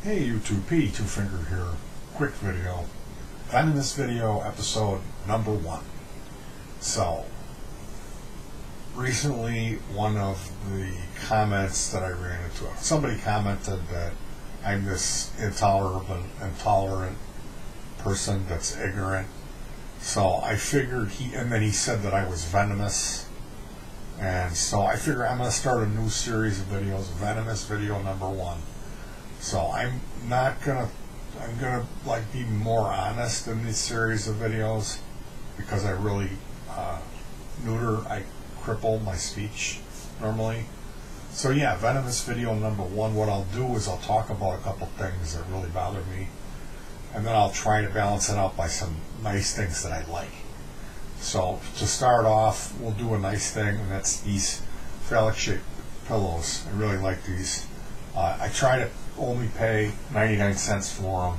Hey YouTube, Twofinger here. Quick video. Venomous video episode number 1. So, recently one of the comments that I ran into, somebody commented that I'm this intolerant person that's ignorant. So I figured and then he said that I was venomous. And so I figure I'm going to start a new series of videos, Venomous video number 1. So I'm gonna like be more honest in this series of videos because I really I cripple my speech normally. So yeah, Venomous video number 1. What I'll do is I'll talk about a couple things that really bother me, and then I'll try to balance it out by some nice things that I like. So to start off, we'll do a nice thing, and that's these phallic-shaped pillows. I really like these. I try to only pay 99 cents for them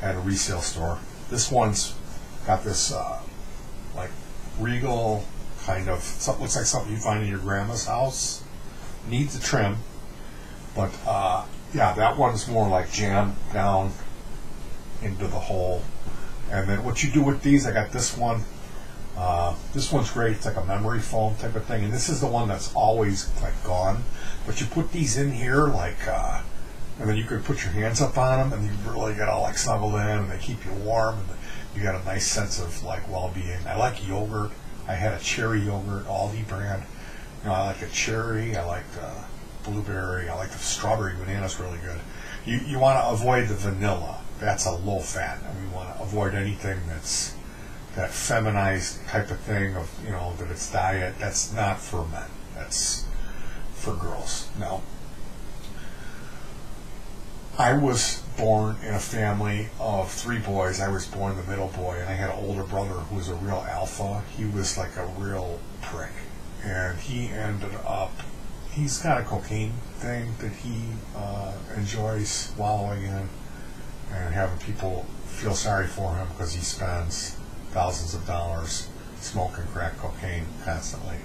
at a resale store. This one's got this like regal kind of something, looks like something you find in your grandma's house. Needs a trim, but yeah, that one's more like jammed down into the hole. And then what you do with these, I got this one. This one's great. It's like a memory foam type of thing, and this is the one that's always like gone. But you put these in here, like, and then you could put your hands up on them, and you really get all like snuggled in, and they keep you warm, and you got a nice sense of like well-being. I like yogurt. I had a cherry yogurt, Aldi brand. You know, I like a cherry. I like blueberry. I like the strawberry banana's really good. You want to avoid the vanilla. That's a low fat. I mean, you want to avoid anything that's that feminized type of thing of, you know, that it's diet. That's not for men. That's for girls. No. I was born in a family of 3 boys. I was born the middle boy, and I had an older brother who was a real alpha. He was like a real prick, and he ended up, he's got a cocaine thing that he enjoys wallowing in and having people feel sorry for him because he spends thousands of dollars smoking crack cocaine constantly.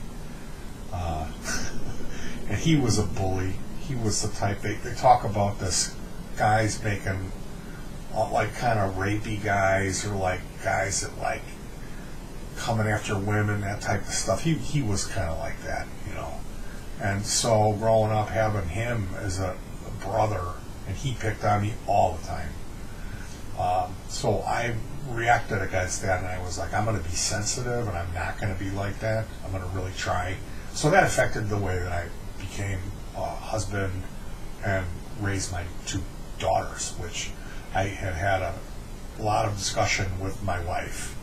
And he was a bully. He was the type, they talk about this guys making like kind of rapey guys, or like guys that like coming after women, that type of stuff. He was kind of like that, you know. And so growing up, having him as a brother, and he picked on me all the time. So I reacted against that, and I was like, I'm going to be sensitive, and I'm not going to be like that. I'm going to really try. So that affected the way that I became a husband and raised my 2 daughters, which I had a lot of discussion with my wife,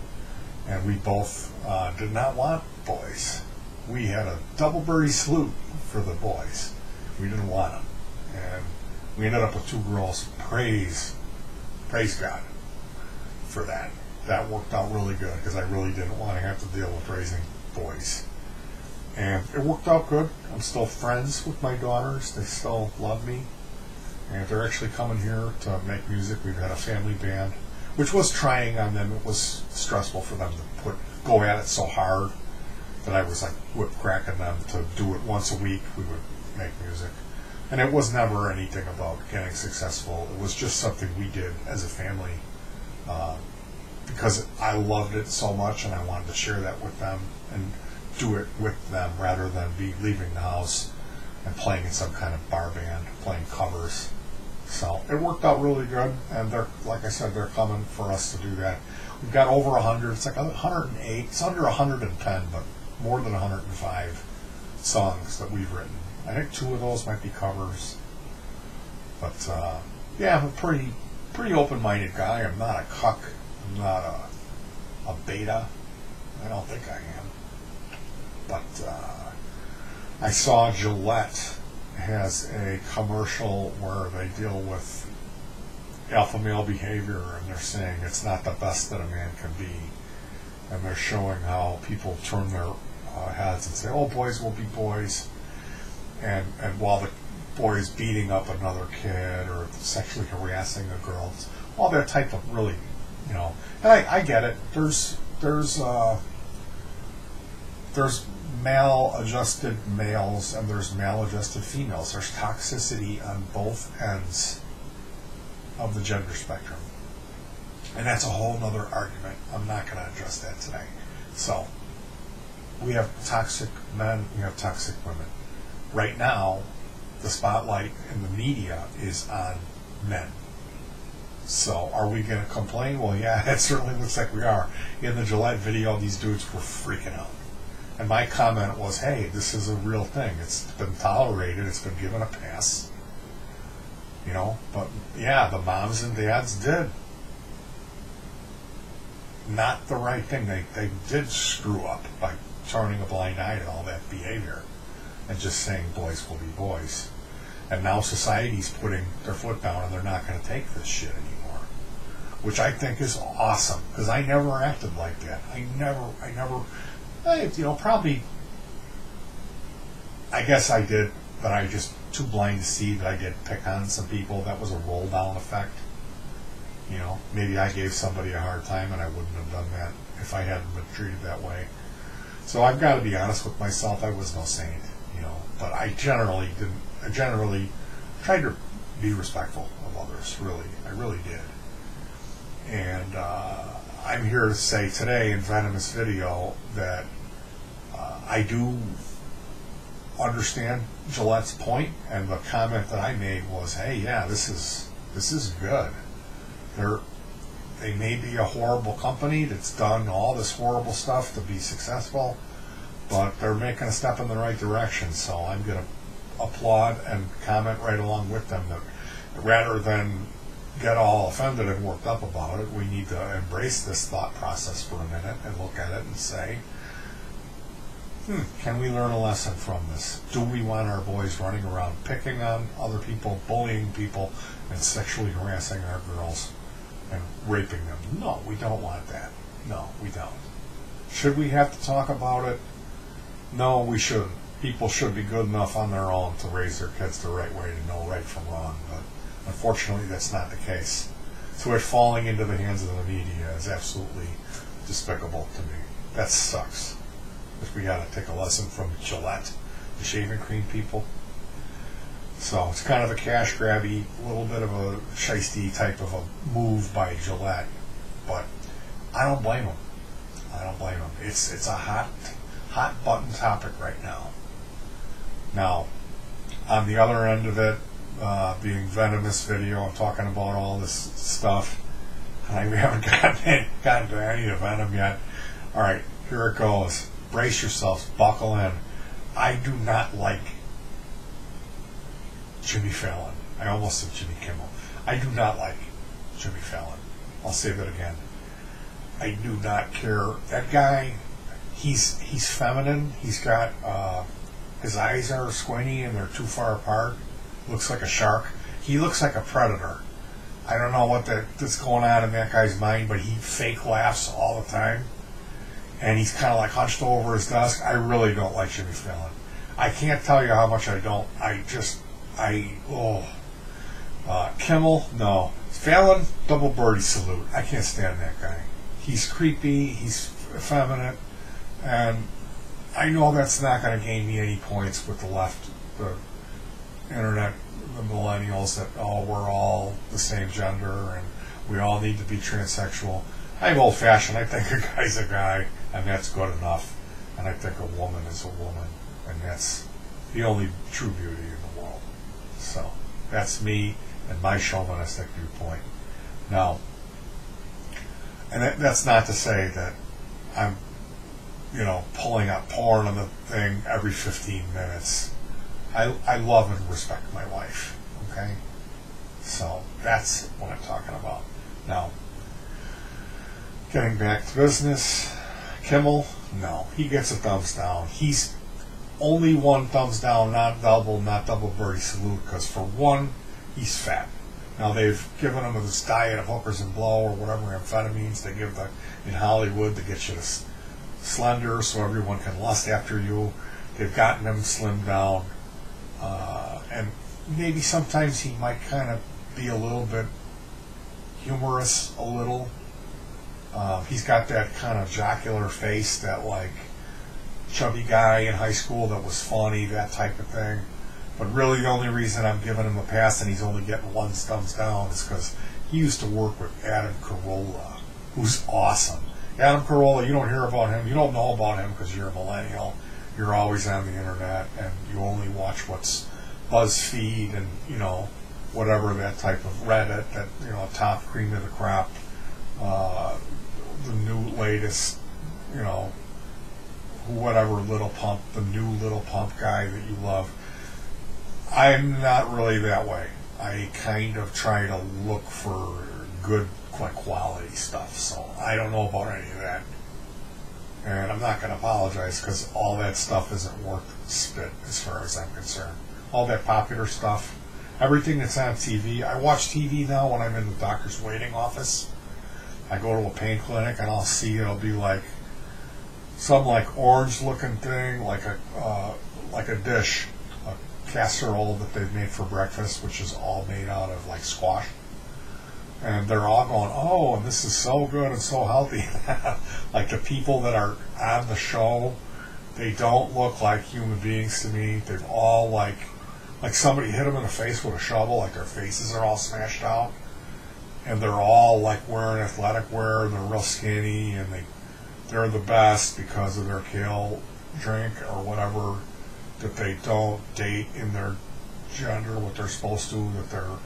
and we both did not want boys. We had a double-birdie salute for the boys. We didn't want them, and we ended up with 2 girls. Praise God for that. That worked out really good because I really didn't want to have to deal with raising boys. And it worked out good. I'm still friends with my daughters. They still love me. And they're actually coming here to make music. We've had a family band, which was trying on them. It was stressful for them to go at it so hard that I was like whip cracking them to do it once a week. We would make music. And it was never anything about getting successful. It was just something we did as a family because I loved it so much, and I wanted to share that with them and do it with them rather than be leaving the house and playing in some kind of bar band, playing covers. So it worked out really good, and they're, like I said, they're coming for us to do that. We've got over 100. It's like 108. It's under 110, but more than 105 songs that we've written. I think 2 of those might be covers. But yeah, I'm a pretty open-minded guy. I'm not a cuck. I'm not a beta. I don't think I am. But I saw Gillette has a commercial where they deal with alpha male behavior, and they're saying it's not the best that a man can be. And they're showing how people turn their heads and say, oh, boys will be boys. And while the boy is beating up another kid or sexually harassing a girl, all that type of really, you know. And I get it. There's maladjusted males and there's maladjusted females. There's toxicity on both ends of the gender spectrum. And that's a whole nother argument. I'm not going to address that today. So, we have toxic men, we have toxic women. Right now, the spotlight in the media is on men. So, are we going to complain? Well, yeah, it certainly looks like we are. In the Gillette video, these dudes were freaking out. And my comment was, hey, this is a real thing. It's been tolerated. It's been given a pass. You know, but yeah, the moms and dads did not the right thing. They did screw up by turning a blind eye to all that behavior and just saying boys will be boys. And now society's putting their foot down and they're not going to take this shit anymore, which I think is awesome, because I never acted like that. I probably, I guess I did, but I just too blind to see that I did pick on some people. That was a roll down effect. You know, maybe I gave somebody a hard time and I wouldn't have done that if I hadn't been treated that way. So I've got to be honest with myself. I was no saint, you know, but I generally tried to be respectful of others, really. I really did. And I'm here to say today in Venomous video that I do understand Gillette's point, and the comment that I made was, hey, yeah, this is good. They may be a horrible company that's done all this horrible stuff to be successful, but they're making a step in the right direction. So I'm going to applaud and comment right along with them that rather than get all offended and worked up about it, we need to embrace this thought process for a minute and look at it and say, can we learn a lesson from this? Do we want our boys running around picking on other people, bullying people, and sexually harassing our girls and raping them? No, we don't want that. No, we don't. Should we have to talk about it? No, we shouldn't. People should be good enough on their own to raise their kids the right way, to know right from wrong, but unfortunately that's not the case. So it falling into the hands of the media is absolutely despicable to me. That sucks. If we got to take a lesson from Gillette, the shaving cream people. So it's kind of a cash grabby, a little bit of a shiesty type of a move by Gillette, but I don't blame them. I don't blame them. It's a hot button topic right now. Now, on the other end of it, being Venomous video, I'm talking about all this stuff. We haven't gotten to any of Venom yet. All right, here it goes. Brace yourselves, buckle in. I do not like Jimmy Fallon. I almost said Jimmy Kimmel. I do not like Jimmy Fallon. I'll say that again. I do not care. That guy, he's feminine. He's got, his eyes are squinty and they're too far apart. Looks like a shark. He looks like a predator. I don't know what that's going on in that guy's mind, but he fake laughs all the time. And he's kind of like hunched over his desk. I really don't like Jimmy Fallon. I can't tell you how much I don't. Kimmel, no. Fallon, double birdie salute. I can't stand that guy. He's creepy, he's effeminate, and I know that's not going to gain me any points with the left, the internet, the millennials, that, we're all the same gender and we all need to be transsexual. I'm old-fashioned. I think a guy's a guy, and that's good enough. And I think a woman is a woman, and that's the only true beauty in the world. So that's me and my chauvinistic viewpoint. Now, and that's not to say that I'm, pulling up porn on the thing every 15 minutes. I love and respect my wife, okay? So that's what I'm talking about. Now, getting back to business, Kimmel, no, he gets a thumbs down. He's only one thumbs down, not double birdie salute, because for one, he's fat. Now they've given him this diet of hookers and blow or whatever amphetamines they give in Hollywood to get you to slender so everyone can lust after you. They've gotten him slimmed down, and maybe sometimes he might kind of be a little bit humorous, a little. He's got that kind of jocular face, that like chubby guy in high school that was funny, that type of thing. But really the only reason I'm giving him a pass and he's only getting one thumbs down is because he used to work with Adam Carolla, who's awesome. Adam Carolla, you don't hear about him, you don't know about him because you're a millennial. You're always on the internet, and you only watch what's BuzzFeed and, you know, whatever, that type of Reddit, that, you know, top cream of the crop, the new latest, you know, whatever the new Little Pump guy that you love. I'm not really that way. I kind of try to look for good, quality stuff, so I don't know about any of that. And I'm not going to apologize, because all that stuff isn't worth spit as far as I'm concerned. All that popular stuff, everything that's on TV. I watch TV now when I'm in the doctor's waiting office. I go to a pain clinic and I'll see it'll be like some like orange looking thing, like a dish, a casserole that they've made for breakfast, which is all made out of like squash. And they're all going, oh, and this is so good and so healthy. Like the people that are on the show, they don't look like human beings to me. They've all like somebody hit them in the face with a shovel, like their faces are all smashed out. And they're all like wearing athletic wear, and they're real skinny, and they're the best because of their kale drink or whatever, that they don't date in their gender what they're supposed to, that they're.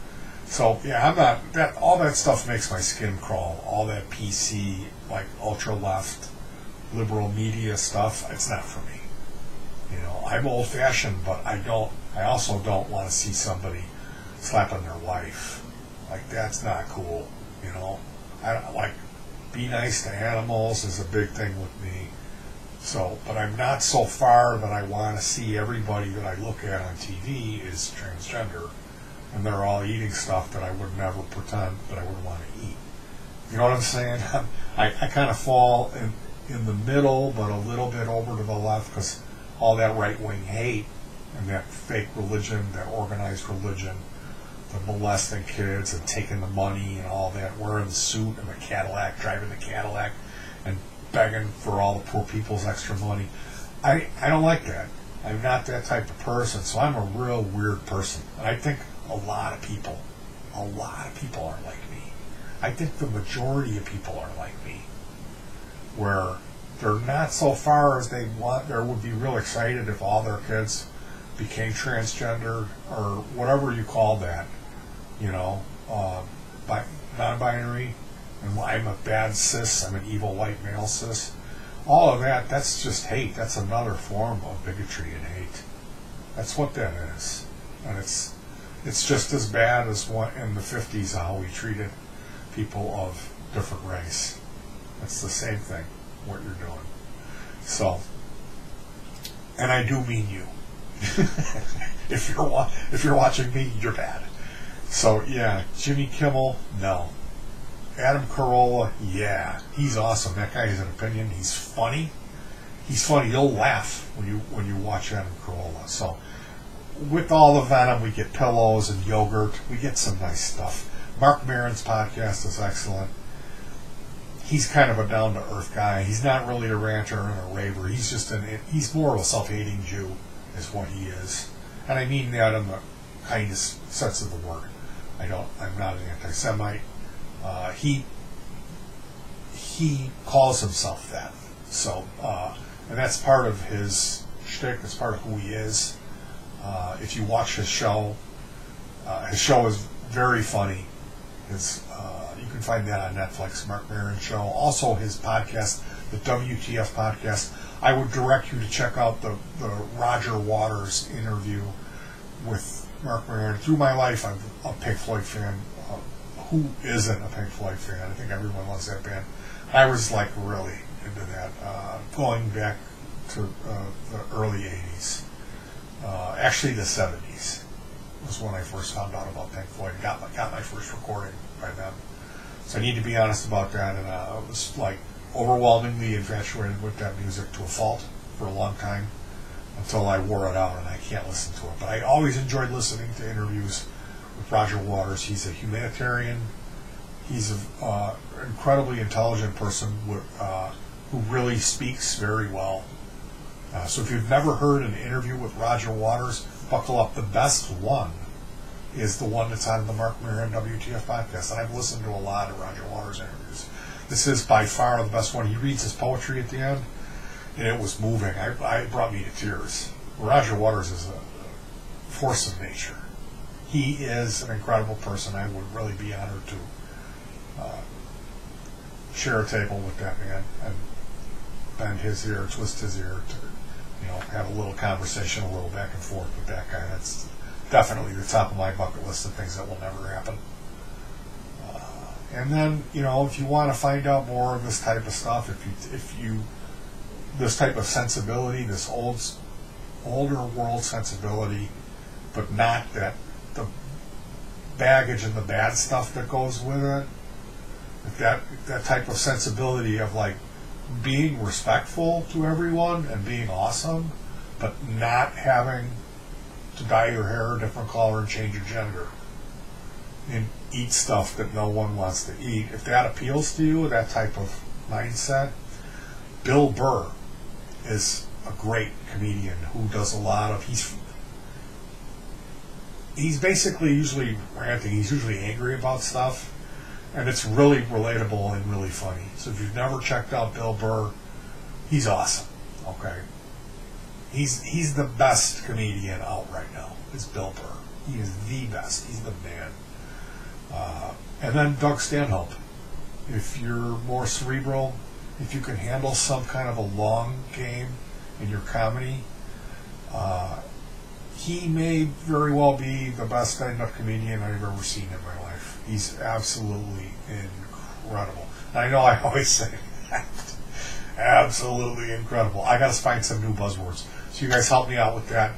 So yeah, I'm not that. All that stuff makes my skin crawl. All that PC, like ultra left, liberal media stuff. It's not for me. You know, I'm old fashioned, but I also don't want to see somebody slapping their wife. Like, that's not cool. You know, I like, be nice to animals is a big thing with me. So, but I'm not so far that I want to see everybody that I look at on TV is transgender. And they're all eating stuff that I would never pretend that I would want to eat. You know what I'm saying? I kind of fall in the middle, but a little bit over to the left, because all that right-wing hate and that fake religion, that organized religion, the molesting kids and taking the money and all that, wearing the suit and the Cadillac, driving the Cadillac, and begging for all the poor people's extra money. I don't like that. I'm not that type of person, so I'm a real weird person. And I think a lot of people are like me. I think the majority of people are like me, where they're not so far as they want. They would be real excited if all their kids became transgender or whatever you call that, you know, non-binary, and I'm a bad cis, I'm an evil white male cis. All of that, that's just hate. That's another form of bigotry and hate. That's what that is. And it's just as bad as what in the 50s, how we treated people of different race. It's the same thing, what you're doing. So, and I do mean you. If you're watching me, you're bad. So yeah, Jimmy Kimmel, no. Adam Carolla, yeah, he's awesome. That guy has an opinion. He's funny. You'll laugh when you watch Adam Carolla. So with all the venom, we get pillows and yogurt. We get some nice stuff. Mark Maron's podcast is excellent. He's kind of a down-to-earth guy. He's not really a ranter and a raver. He's more of a self-hating Jew, is what he is. And I mean that in the kindest sense of the word. I'm not an anti-Semite. He calls himself that. So, and that's part of his shtick. It's part of who he is. If you watch his show is very funny. You can find that on Netflix, Mark Maron Show. Also, his podcast, the WTF podcast. I would direct you to check out the Roger Waters interview with Mark Maron. Through my life, I'm a Pink Floyd fan. Who isn't a Pink Floyd fan? I think everyone loves that band. I was like really into that, going back to the early 80s. Actually, the 70s was when I first found out about Pink Floyd. Got my first recording by them. So I need to be honest about that. And I was like overwhelmingly infatuated with that music to a fault for a long time, until I wore it out and I can't listen to it. But I always enjoyed listening to interviews with Roger Waters. He's a humanitarian. He's an incredibly intelligent person who really speaks very well. So if you've never heard an interview with Roger Waters, buckle up. The best one is the one that's on the Mark Maron and WTF podcast, and I've listened to a lot of Roger Waters interviews. This is by far the best one. He reads his poetry at the end, and it was moving. It brought me to tears. Roger Waters is a force of nature. He is an incredible person. I would really be honored to share a table with that man and bend his ear, twist his ear to, have a little conversation, a little back and forth with that guy. That's definitely the top of my bucket list of things that will never happen. And then, if you want to find out more of this type of stuff, if you this type of sensibility, this older world sensibility, but not the baggage and the bad stuff that goes with it. If that type of sensibility of like being respectful to everyone and being awesome, but not having to dye your hair a different color and change your gender and eat stuff that no one wants to eat. If that appeals to you, that type of mindset, Bill Burr is a great comedian who does a lot of, he's basically usually ranting, he's usually angry about stuff, and it's really relatable and really funny. So if you've never checked out Bill Burr, he's awesome. Okay, he's the best comedian out right now. It's Bill Burr. He is the best. He's the man. And then Doug Stanhope. If you're more cerebral, if you can handle some kind of a long game in your comedy, he may very well be the best stand-up comedian I've ever seen in my life. He's absolutely incredible. And I know I always say that. Absolutely incredible. I got to find some new buzzwords. So you guys help me out with that.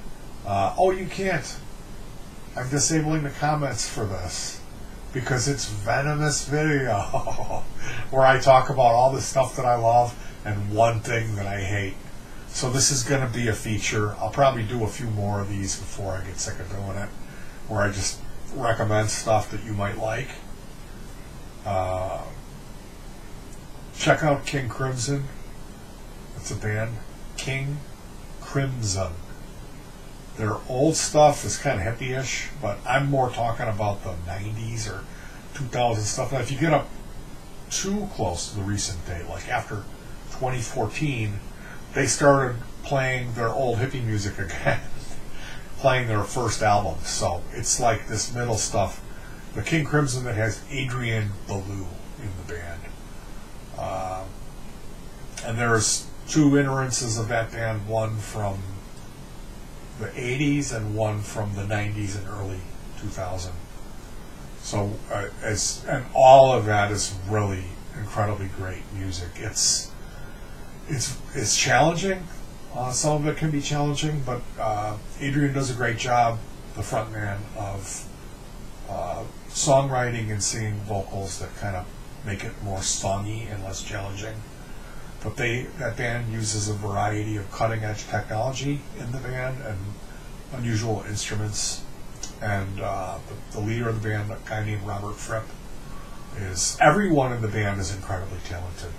Oh, you can't. I'm disabling the comments for this because it's Venomous video where I talk about all the stuff that I love and one thing that I hate. So this is going to be a feature. I'll probably do a few more of these before I get sick of doing it, where I just recommend stuff that you might like. Check out King Crimson. It's a band. King Crimson. Their old stuff is kind of hippie-ish, but I'm more talking about the 90s or 2000 stuff. Now, if you get up too close to the recent date, like after 2014, they started playing their old hippie music again, playing their first album. So it's like this middle stuff. The King Crimson that has Adrian Belew in the band. And there's two iterations of that band, one from the 80s and one from the 90s and early 2000. So, and all of that is really incredibly great music. It's challenging. Some of it can be challenging, but Adrian does a great job, the front man, of songwriting and singing vocals that kind of make it more songy and less challenging. But that band uses a variety of cutting-edge technology in the band and unusual instruments. And the leader of the band, a guy named Robert Fripp, everyone in the band is incredibly talented.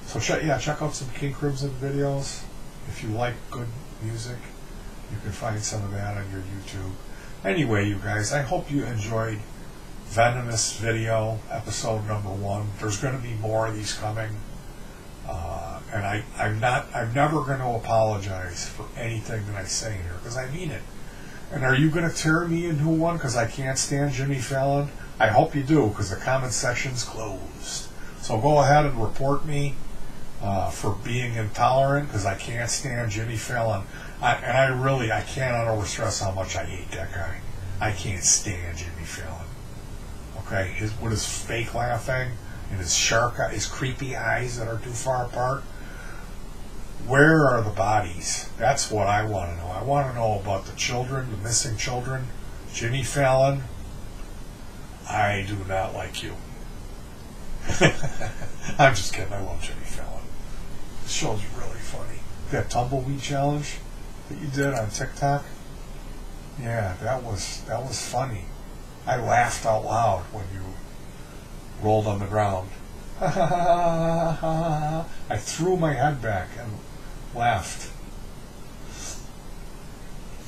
So check out some King Crimson videos. If you like good music, you can find some of that on your YouTube. Anyway, you guys, I hope you enjoyed Venomous video, episode number 1. There's going to be more of these coming. And I'm never going to apologize for anything that I say here, because I mean it. And are you going to tear me into one because I can't stand Jimmy Fallon? I hope you do, because the comment section's closed. So go ahead and report me for being intolerant, because I can't stand Jimmy Fallon. I cannot overstress how much I hate that guy. I can't stand Jimmy Fallon. Okay, with his fake laughing and his creepy eyes that are too far apart. Where are the bodies? That's what I want to know. I want to know about the children, the missing children. Jimmy Fallon, I do not like you. I'm just kidding. I love Jimmy Fallon. The show's really funny. That tumbleweed challenge that you did on TikTok, yeah, that was funny. I laughed out loud when you rolled on the ground. I threw my head back and laughed.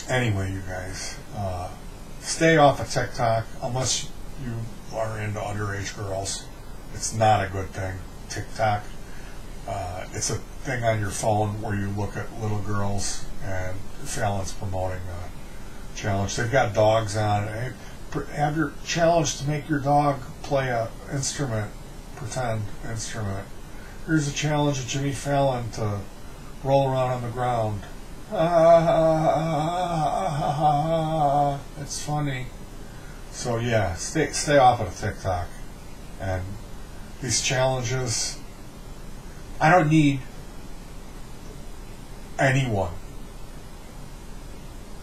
Anyway, you guys, stay off of TikTok unless you are into underage girls. It's not a good thing. TikTok. It's a thing on your phone where you look at little girls, and Fallon's promoting a challenge. They've got dogs on. Hey, have your challenge to make your dog play a instrument, pretend instrument. Here's a challenge of Jimmy Fallon to roll around on the ground. It's funny. So yeah, stay off of the TikTok. And these challenges, I don't need anyone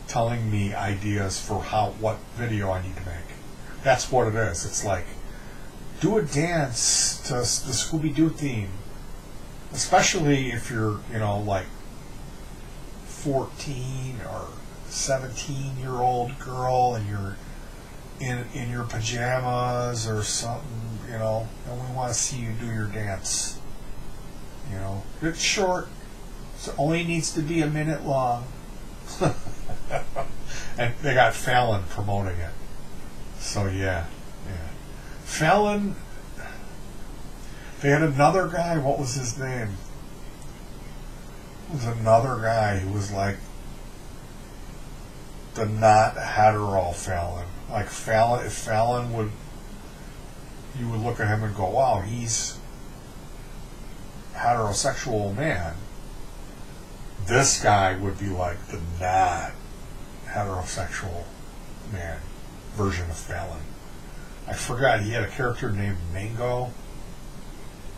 telling me ideas for what video I need to make. That's what it is. It's like, do a dance to the Scooby-Doo theme. Especially if you're, like 14 or 17-year-old girl and you're in your pajamas or something, and we want to see you do your dance. It's short, so it only needs to be a minute long. And they got Fallon promoting it. So yeah. Fallon, they had another guy, what was his name? It was another guy who was like the not hetero Fallon. Like Fallon, if Fallon you would look at him and go, wow, he's a heterosexual man. This guy would be like the not heterosexual man version of Fallon. I forgot, he had a character named Mango,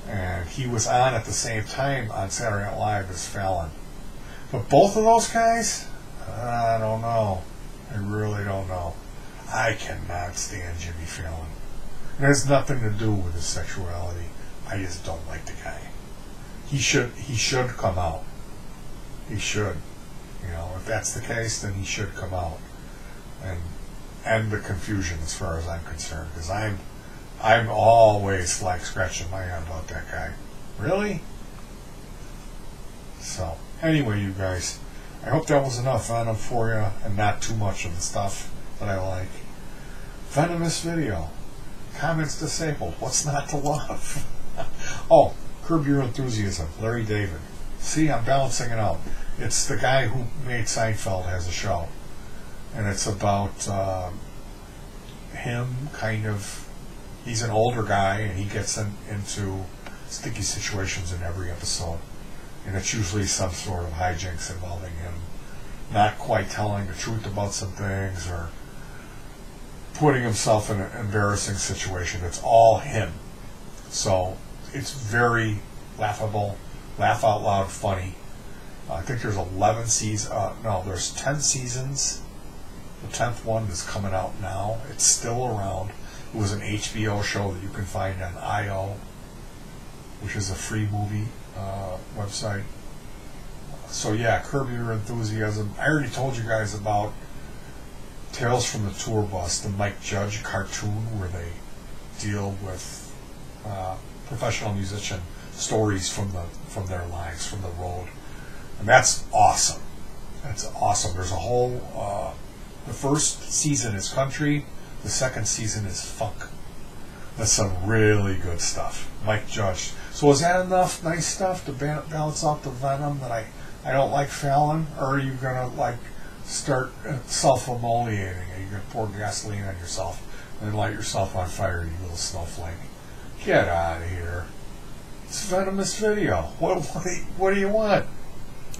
and he was on at the same time on Saturday Night Live as Fallon. But both of those guys, I don't know. I really don't know. I cannot stand Jimmy Fallon. It has nothing to do with his sexuality. I just don't like the guy. He should come out. He should. If that's the case, then he should come out and end the confusion as far as I'm concerned. Because I'm always like scratching my head about that guy. Really? So, anyway, you guys, I hope that was enough venom for you and not too much of the stuff that I like. Venomous video. Comments disabled. What's not to love? Oh, Curb Your Enthusiasm. Larry David. See, I'm balancing it out. It's the guy who made Seinfeld has a show. And it's about him kind of... He's an older guy, and he gets into sticky situations in every episode. And it's usually some sort of hijinks involving him not quite telling the truth about some things or putting himself in an embarrassing situation. It's all him. So it's very laughable, laugh out loud funny. I think there's 11 seasons. No, there's 10 seasons. The 10th one is coming out now. It's still around. It was an HBO show that you can find on IO, which is a free movie website. So yeah, Curb Your Enthusiasm. I already told you guys about Tales from the Tour Bus, the Mike Judge cartoon where they deal with professional musician stories from their lives, from the road. And that's awesome. That's awesome. There's a whole... the first season is country. The second season is funk. That's some really good stuff. Mike Judge. So is that enough nice stuff to balance out the venom that I don't like Fallon? Or are you going to start self-emoliating and you're going to pour gasoline on yourself and light yourself on fire, you little snowflake? Get out of here. It's a venomous video. What do you want?